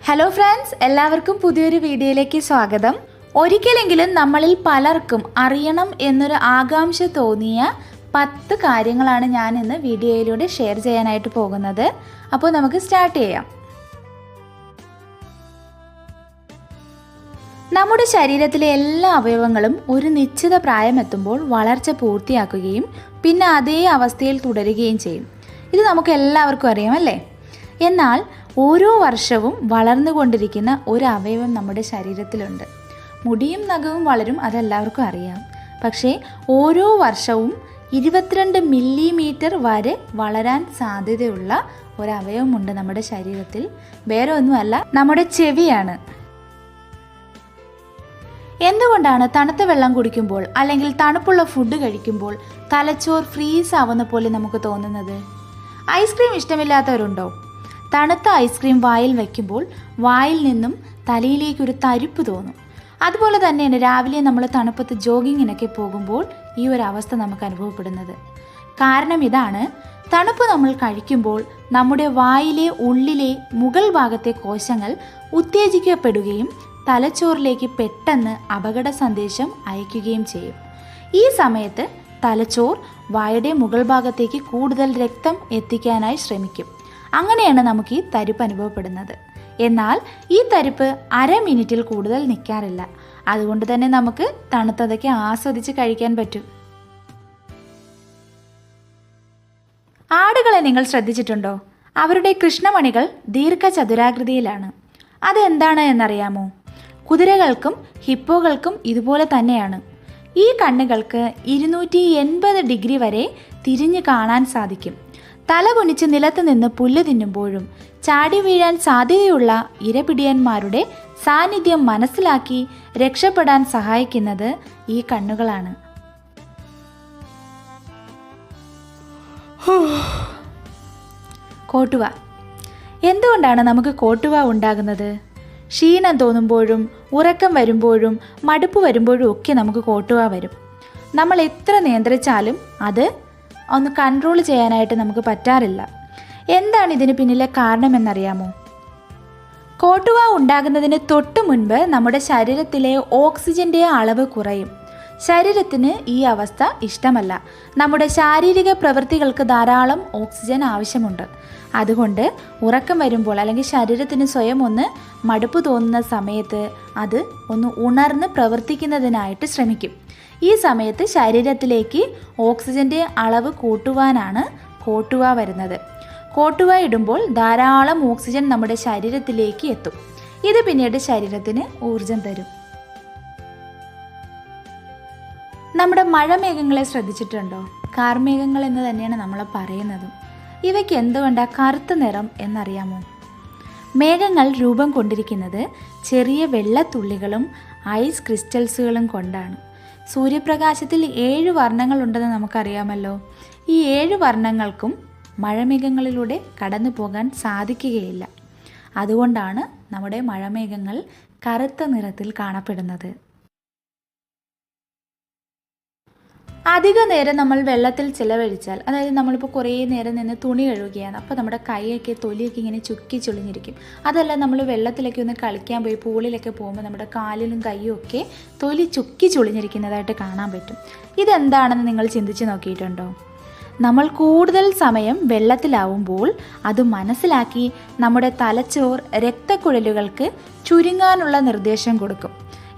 Hello friends, എല്ലാവർക്കും പുതിയൊരു വീഡിയോയിലേക്ക് സ്വാഗതം. ഒരിക്കലെങ്കിലും നമ്മളിൽ പലർക്കും അറിയണം എന്നൊരു ആകാംക്ഷ തോന്നിയ 10 കാര്യങ്ങളാണ് ഞാൻ ഇന്ന് വീഡിയോയിലൂടെ ഷെയർ ചെയ്യാനായിട്ട് പോകുന്നത്. അപ്പോൾ നമുക്ക് സ്റ്റാർട്ട് ചെയ്യാം. നമ്മുടെ ശരീരത്തിലെ എല്ലാ അവയവങ്ങളും ഒരു നിശ്ചിത പ്രായമെത്തുമ്പോൾ വളർച്ച പൂർത്തിയാക്കുകയും പിന്നെ അതേ അവസ്ഥയിൽ തുടരുകയും ചെയ്യും. ഇത് നമുക്ക് എല്ലാവർക്കും അറിയാം അല്ലേ? എന്നാൽ ഓരോ വർഷവും വളർന്നുകൊണ്ടിരിക്കുന്ന ഒരു അവയവം നമ്മുടെ ശരീരത്തിലുണ്ട്. മുടിയും നഖവും വളരും, അതെല്ലാവർക്കും അറിയാം. പക്ഷേ ഓരോ വർഷവും 22 മില്ലിമീറ്റർ വരെ വളരാൻ സാധ്യതയുള്ള ഒരു അവയവമുണ്ട് നമ്മുടെ ശരീരത്തിൽ. വേറെ ഒന്നുമല്ല, നമ്മുടെ ചെവിയാണ്. എന്തുകൊണ്ടാണ് തണുത്ത വെള്ളം കുടിക്കുമ്പോൾ അല്ലെങ്കിൽ തണുപ്പുള്ള ഫുഡ് കഴിക്കുമ്പോൾ തലച്ചോർ ഫ്രീസ് ആവുന്ന പോലെ നമുക്ക് തോന്നുന്നത്? ഐസ്ക്രീം ഇഷ്ടമില്ലാത്തവരുണ്ടോ? തണുത്ത ഐസ്ക്രീം വായിൽ വയ്ക്കുമ്പോൾ വായിൽ നിന്നും തലയിലേക്കൊരു തരിപ്പ് തോന്നും. അതുപോലെ തന്നെയാണ് രാവിലെ നമ്മൾ തണുപ്പത്ത് ജോഗിങ്ങിനൊക്കെ പോകുമ്പോൾ ഈ ഒരു അവസ്ഥ നമുക്ക് അനുഭവപ്പെടുന്നത്. കാരണം ഇതാണ്, തണുപ്പ് നമ്മൾ കഴിക്കുമ്പോൾ നമ്മുടെ വായിലെ ഉള്ളിലെ മുകൾ ഭാഗത്തെ കോശങ്ങൾ ഉത്തേജിക്കപ്പെടുകയും തലച്ചോറിലേക്ക് പെട്ടെന്ന് അപകട സന്ദേശം അയക്കുകയും ചെയ്യും. ഈ സമയത്ത് തലച്ചോർ വായുടെ മുകൾ ഭാഗത്തേക്ക് കൂടുതൽ രക്തം എത്തിക്കാനായി ശ്രമിക്കും. അങ്ങനെയാണ് നമുക്ക് ഈ തരിപ്പ് അനുഭവപ്പെടുന്നത്. എന്നാൽ ഈ തരിപ്പ് അര മിനിറ്റിൽ കൂടുതൽ നിൽക്കാറില്ല. അതുകൊണ്ട് തന്നെ നമുക്ക് തണുത്തതൊക്കെ ആസ്വദിച്ച് കഴിക്കാൻ പറ്റും. ആടുകളെ നിങ്ങൾ ശ്രദ്ധിച്ചിട്ടുണ്ടോ? അവരുടെ കൃഷ്ണമണികൾ ദീർഘചതുരാകൃതിയിലാണ്. അതെന്താണ് എന്നറിയാമോ? കുതിരകൾക്കും ഹിപ്പോകൾക്കും ഇതുപോലെ തന്നെയാണ്. ഈ കണ്ണുകൾക്ക് 280 ഡിഗ്രി വരെ തിരിഞ്ഞു കാണാൻ സാധിക്കും. തല കുനിച്ച് നിലത്ത് നിന്ന് പുല്ല് തിന്നുമ്പോഴും ചാടി വീഴാൻ സാധ്യതയുള്ള ഇരപിടിയന്മാരുടെ സാന്നിധ്യം മനസ്സിലാക്കി രക്ഷപ്പെടാൻ സഹായിക്കുന്നത് ഈ കണ്ണുകളാണ്. കോട്ടുവ. എന്തുകൊണ്ടാണ് നമുക്ക് കോട്ടുവ ഉണ്ടാകുന്നത്? ക്ഷീണം തോന്നുമ്പോഴും ഉറക്കം വരുമ്പോഴും മടുപ്പ് വരുമ്പോഴും ഒക്കെ നമുക്ക് കോട്ടുവ വരും. നമ്മൾ എത്ര നിയന്ത്രിച്ചാലും അത് ഒന്ന് കൺട്രോൾ ചെയ്യാനായിട്ട് നമുക്ക് പറ്റാറില്ല. എന്താണ് ഇതിന് പിന്നിലെ കാരണമെന്നറിയാമോ? കോട്ടുവ ഉണ്ടാകുന്നതിന് തൊട്ട് മുൻപ് നമ്മുടെ ശരീരത്തിലെ ഓക്സിജൻ്റെ അളവ് കുറയും. ശരീരത്തിന് ഈ അവസ്ഥ ഇഷ്ടമല്ല. നമ്മുടെ ശാരീരിക പ്രവൃത്തികൾക്ക് ധാരാളം ഓക്സിജൻ ആവശ്യമുണ്ട്. അതുകൊണ്ട് ഉറക്കം വരുമ്പോൾ അല്ലെങ്കിൽ ശരീരത്തിന് സ്വയം ഒന്ന് മടുപ്പ് തോന്നുന്ന സമയത്ത് അത് ഒന്ന് ഉണർന്ന് പ്രവർത്തിക്കുന്നതിനായിട്ട് ശ്രമിക്കും. ഈ സമയത്ത് ശരീരത്തിലേക്ക് ഓക്സിജൻ്റെ അളവ് കൂട്ടുവാനാണ് കോട്ടുവ വരുന്നത്. കോട്ടുവ ഇടുമ്പോൾ ധാരാളം ഓക്സിജൻ നമ്മുടെ ശരീരത്തിലേക്ക് എത്തും. ഇത് പിന്നീട് ശരീരത്തിന് ഊർജം തരും. നമ്മുടെ മഴമേഘങ്ങളെ ശ്രദ്ധിച്ചിട്ടുണ്ടോ? കാർമേഘങ്ങൾ എന്ന് തന്നെയാണ് നമ്മൾ പറയുന്നതും. ഇവയ്ക്ക് എന്തുകൊണ്ടാണ് കറുത്ത നിറം എന്നറിയാമോ? മേഘങ്ങൾ രൂപം കൊണ്ടിരിക്കുന്നത് ചെറിയ വെള്ളത്തുള്ളികളും ഐസ് ക്രിസ്റ്റൽസുകളും കൊണ്ടാണ്. സൂര്യപ്രകാശത്തിൽ 7 വർണ്ണങ്ങളുണ്ടെന്ന് നമുക്കറിയാമല്ലോ. ഈ 7 വർണ്ണങ്ങൾക്കും മഴമേഘങ്ങളിലൂടെ കടന്നു പോകാൻ സാധിക്കുകയില്ല. അതുകൊണ്ടാണ് നമ്മുടെ മഴമേഘങ്ങൾ കറുത്ത നിറത്തിൽ കാണപ്പെടുന്നത്. അധിക നേരം നമ്മൾ വെള്ളത്തിൽ ചിലവഴിച്ചാൽ, അതായത് നമ്മളിപ്പോൾ കുറേ നേരം നിന്ന് തുണി കഴുകുകയാണ്, അപ്പോൾ നമ്മുടെ കൈയൊക്കെ തൊലിയൊക്കെ ഇങ്ങനെ ചുക്കി ചുളിഞ്ഞിരിക്കും. അതല്ല നമ്മൾ വെള്ളത്തിലൊക്കെ ഒന്ന് കളിക്കാൻ പോയി പൂളിലൊക്കെ പോകുമ്പോൾ നമ്മുടെ കാലിലും കൈയും ഒക്കെ തൊലി ചുക്കി ചുളിഞ്ഞിരിക്കുന്നതായിട്ട് കാണാൻ പറ്റും. ഇതെന്താണെന്ന് നിങ്ങൾ ചിന്തിച്ച് നോക്കിയിട്ടുണ്ടോ? നമ്മൾ കൂടുതൽ സമയം വെള്ളത്തിലാവുമ്പോൾ അത് മനസ്സിലാക്കി നമ്മുടെ തലച്ചോർ രക്തക്കുഴലുകൾക്ക് ചുരുങ്ങാനുള്ള നിർദ്ദേശം കൊടുക്കും.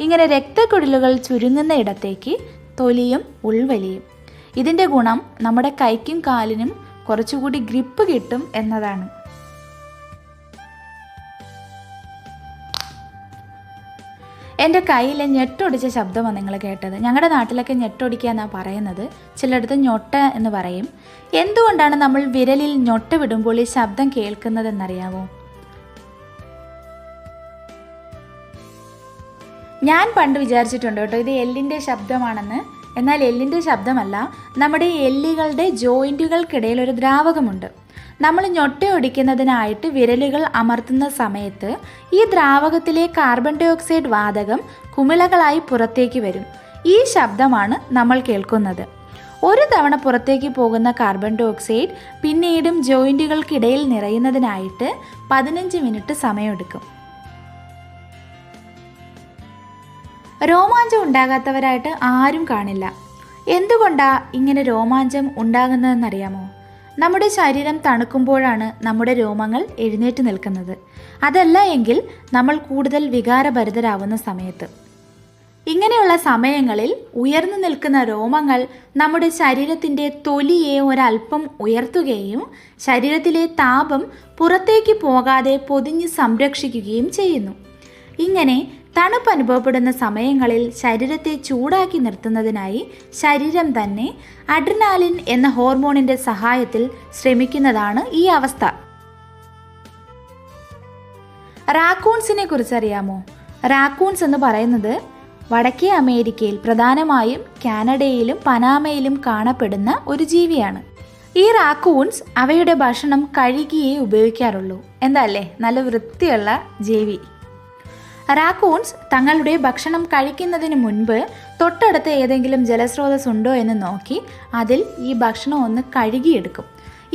ഇങ്ങനെ രക്തക്കുഴലുകൾ ചുരുങ്ങുന്ന ഇടത്തേക്ക് തൊലിയും ഉൾവലിയും. ഇതിൻ്റെ ഗുണം നമ്മുടെ കൈക്കും കാലിനും കുറച്ചുകൂടി ഗ്രിപ്പ് കിട്ടും എന്നതാണ്. എൻ്റെ കയ്യിലെ ഞെട്ടൊടിച്ച ശബ്ദമാണ് നിങ്ങൾ കേട്ടത്. ഞങ്ങളുടെ നാട്ടിലൊക്കെ ഞെട്ടൊടിക്കുക എന്നാണ് പറയുന്നത്, ചിലയിടത്ത് ഞൊട്ട എന്ന് പറയും. എന്തുകൊണ്ടാണ് നമ്മൾ വിരലിൽ ഞൊട്ട വിടുമ്പോൾ ഈ ശബ്ദം കേൾക്കുന്നതെന്നറിയാമോ? ഞാൻ പണ്ട് വിചാരിച്ചിട്ടുണ്ട് കേട്ടോ, ഇത് എല്ലിൻ്റെ ശബ്ദമാണെന്ന്. എന്നാൽ എല്ലിൻ്റെ ശബ്ദമല്ല, നമ്മുടെ എല്ലുകളുടെ ജോയിൻറ്റുകൾക്കിടയിൽ ഒരു ദ്രാവകമുണ്ട്. നമ്മൾ ഞൊട്ടയൊടിക്കുന്നതിനായിട്ട് വിരലുകൾ അമർത്തുന്ന സമയത്ത് ഈ ദ്രാവകത്തിലെ കാർബൺ ഡൈ ഓക്സൈഡ് വാതകം കുമിളകളായി പുറത്തേക്ക് വരും. ഈ ശബ്ദമാണ് നമ്മൾ കേൾക്കുന്നത്. ഒരു തവണ പുറത്തേക്ക് പോകുന്ന കാർബൺ ഡൈ ഓക്സൈഡ് പിന്നീടും ജോയിൻറ്റുകൾക്കിടയിൽ നിറയുന്നതിനായിട്ട് 15 മിനിറ്റ് സമയമെടുക്കും. രോമാഞ്ചം ഉണ്ടാകാത്തവരായിട്ട് ആരും കാണില്ല. എന്തുകൊണ്ടാണ് ഇങ്ങനെ രോമാഞ്ചം ഉണ്ടാകുന്നതെന്നറിയാമോ? നമ്മുടെ ശരീരം തണുക്കുമ്പോഴാണ് നമ്മുടെ രോമങ്ങൾ എഴുന്നേറ്റ് നിൽക്കുന്നത്. അതല്ല എങ്കിൽ നമ്മൾ കൂടുതൽ വികാരഭരിതരാവുന്ന സമയത്ത്. ഇങ്ങനെയുള്ള സമയങ്ങളിൽ ഉയർന്നു നിൽക്കുന്ന രോമങ്ങൾ നമ്മുടെ ശരീരത്തിൻ്റെ തൊലിയെ ഒരല്പം ഉയർത്തുകയും ശരീരത്തിലെ താപം പുറത്തേക്ക് പോകാതെ പൊതിഞ്ഞ് സംരക്ഷിക്കുകയും ചെയ്യുന്നു. ഇങ്ങനെ തണുപ്പ് അനുഭവപ്പെടുന്ന സമയങ്ങളിൽ ശരീരത്തെ ചൂടാക്കി നിർത്തുന്നതിനായി ശരീരം തന്നെ അഡ്രിനാലിൻ എന്ന ഹോർമോണിൻ്റെ സഹായത്തിൽ ശ്രമിക്കുന്നതാണ് ഈ അവസ്ഥ. റാക്കൂൺസിനെ കുറിച്ചറിയാമോ? റാക്കൂൺസ് എന്ന് പറയുന്നത് വടക്കേ അമേരിക്കയിൽ, പ്രധാനമായും കാനഡയിലും പനാമയിലും കാണപ്പെടുന്ന ഒരു ജീവിയാണ്. ഈ റാക്കൂൺസ് അവയുടെ ഭക്ഷണം കഴുകിയേ ഉപയോഗിക്കാറുള്ളൂ. എന്താല്ലേ, നല്ല വൃത്തിയുള്ള ജീവി. റാക്കൂൺസ് തങ്ങളുടെ ഭക്ഷണം കഴിക്കുന്നതിന് മുൻപ് തൊട്ടടുത്ത് ഏതെങ്കിലും ജലസ്രോതസ് ഉണ്ടോ എന്ന് നോക്കി അതിൽ ഈ ഭക്ഷണം ഒന്ന് കഴുകിയെടുക്കും.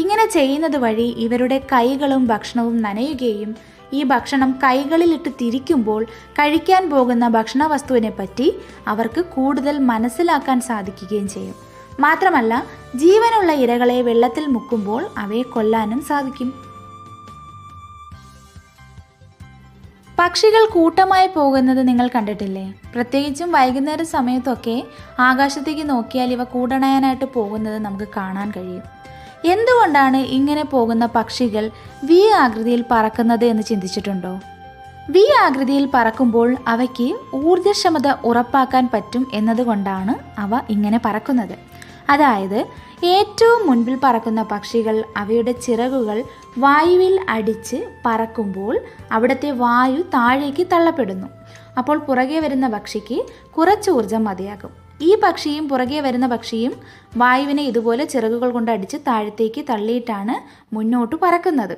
ഇങ്ങനെ ചെയ്യുന്നത് വഴി ഇവരുടെ കൈകളും ഭക്ഷണവും നനയുകയും ഈ ഭക്ഷണം കൈകളിലിട്ട് തിരിക്കുമ്പോൾ കഴിക്കാൻ പോകുന്ന ഭക്ഷണ വസ്തുവിനെ പറ്റി അവർക്ക് കൂടുതൽ മനസ്സിലാക്കാൻ സാധിക്കുകയും ചെയ്യും. മാത്രമല്ല, ജീവനുള്ള ഇരകളെ വെള്ളത്തിൽ മുക്കുമ്പോൾ അവയെ കൊല്ലാനും സാധിക്കും. പക്ഷികൾ കൂട്ടമായി പോകുന്നത് നിങ്ങൾ കണ്ടിട്ടില്ലേ? പ്രത്യേകിച്ചും വൈകുന്നേര സമയത്തൊക്കെ ആകാശത്തേക്ക് നോക്കിയാൽ ഇവ കൂടണയാനായിട്ട് പോകുന്നത് നമുക്ക് കാണാൻ കഴിയും. എന്തുകൊണ്ടാണ് ഇങ്ങനെ പോകുന്ന പക്ഷികൾ വി ആകൃതിയിൽ പറക്കുന്നത് എന്ന് ചിന്തിച്ചിട്ടുണ്ടോ? വി ആകൃതിയിൽ പറക്കുമ്പോൾ അവയ്ക്ക് ഊർജ്ജക്ഷമത ഉറപ്പാക്കാൻ പറ്റും എന്നതുകൊണ്ടാണ് അവ ഇങ്ങനെ പറക്കുന്നത്. അതായത് ഏറ്റവും മുൻപിൽ പറക്കുന്ന പക്ഷികൾ അവയുടെ ചിറകുകൾ വായുവിൽ അടിച്ച് പറക്കുമ്പോൾ അവിടുത്തെ വായു താഴേക്ക് തള്ളപ്പെടുന്നു. അപ്പോൾ പുറകെ വരുന്ന പക്ഷിക്ക് കുറച്ച് ഊർജ്ജം മതിയാകും. ഈ പക്ഷിയും പുറകെ വരുന്ന പക്ഷിയും വായുവിനെ ഇതുപോലെ ചിറകുകൾ കൊണ്ട് അടിച്ച് താഴത്തേക്ക് തള്ളിയിട്ടാണ് മുന്നോട്ട് പറക്കുന്നത്.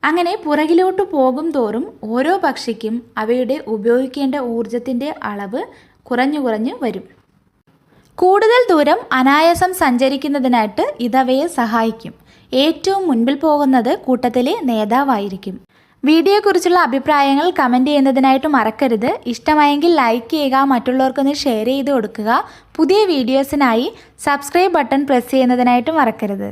അങ്ങനെ പുറകിലോട്ട് പോകും തോറും ഓരോ പക്ഷിക്കും അവയുടെ ഉപയോഗിക്കേണ്ട ഊർജത്തിൻ്റെ അളവ് കുറഞ്ഞു കുറഞ്ഞു വരും. കൂടുതൽ ദൂരം അനായാസം സഞ്ചരിക്കുന്നതിനായിട്ട് ഇതവയെ സഹായിക്കും. ഏറ്റവും മുൻപിൽ പോകുന്നത് കൂട്ടത്തിലെ നേതാവായിരിക്കും. വീഡിയോയെക്കുറിച്ചുള്ള അഭിപ്രായങ്ങൾ കമൻറ്റ് ചെയ്യുന്നതിനായിട്ട് മറക്കരുത്. ഇഷ്ടമായെങ്കിൽ ലൈക്ക് ചെയ്യുക, മറ്റുള്ളവർക്കൊന്ന് ഷെയർ ചെയ്ത് കൊടുക്കുക. പുതിയ വീഡിയോസിനായി സബ്സ്ക്രൈബ് ബട്ടൺ പ്രസ് ചെയ്യുന്നതിനായിട്ട് മറക്കരുത്.